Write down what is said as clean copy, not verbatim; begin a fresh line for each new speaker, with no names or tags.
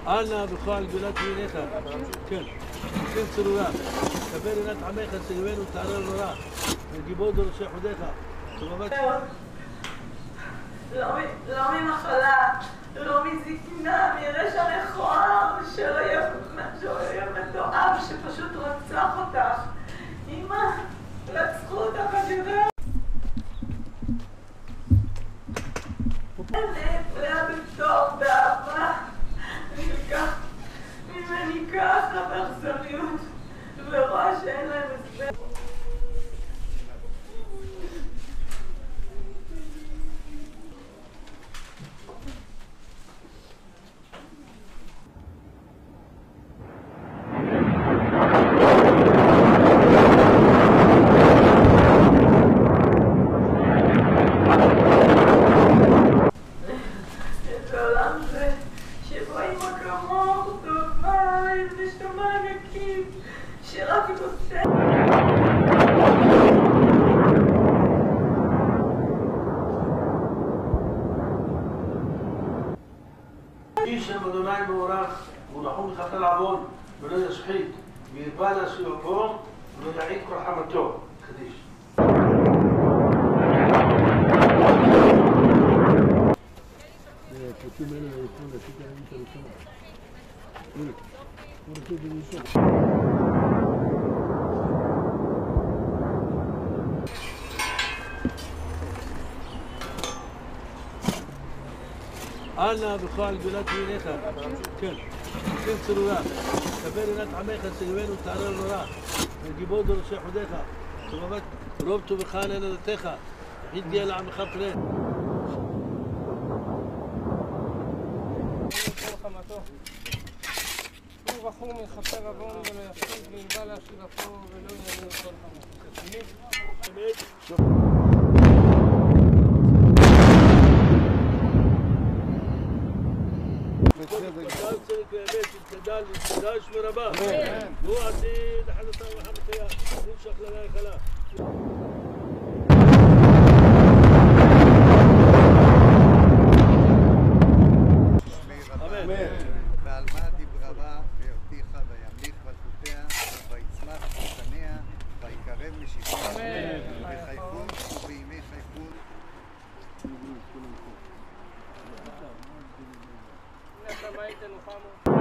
אנא בכל גדולת ימיניך, כן, תן צרורה, קבל עינת עמך, סגבנו תערר נורא, וגיבור דורשי חודיך.
לא ממחלה, לא מזקנה, מרשע מכוער, שלא יהיה מתועב שפשוט רצח אותך. אמא, רצחו אותך, את יודעת? היה בטוב, באהבה, נלקח ממני ככה באכזריות, ורואה שאין להם הסבר. שרק יוצא.
איש שם אדוני מבורך, הוא נחום מחטא עוון ולא ישחית, וירבה לעשייתו ולא יעיד כל חמתו. קדיש. הפרטים האלה היפים להשיג העמית הראשונה. הנה, הוא רוצה בראשון. אנא בכל גדולת ימיניך, כן, תן צרורה, קבל עינת עמך, סגבנו תערר נורא, וגיבור דורשי חודיך, רוב טובך לנדתך, יחיד תהיה לעמך פנה.
הוא רחום מכפר עוון ולא יפסיד, וירבה לעשייתו ולא יענה כל חמתו.
בצד צדק ואמת, יתגדל ויתקדש ורבה. והוא עתיד חלתה וחמתיה, נמשך למה יכלה.
ועל מה דיברה והותיך וימליך מלכותיה ויצמח בשניה ויקרב משפחה בחייכון ובימי חייכון.
הנה אתה בית אלוחמו.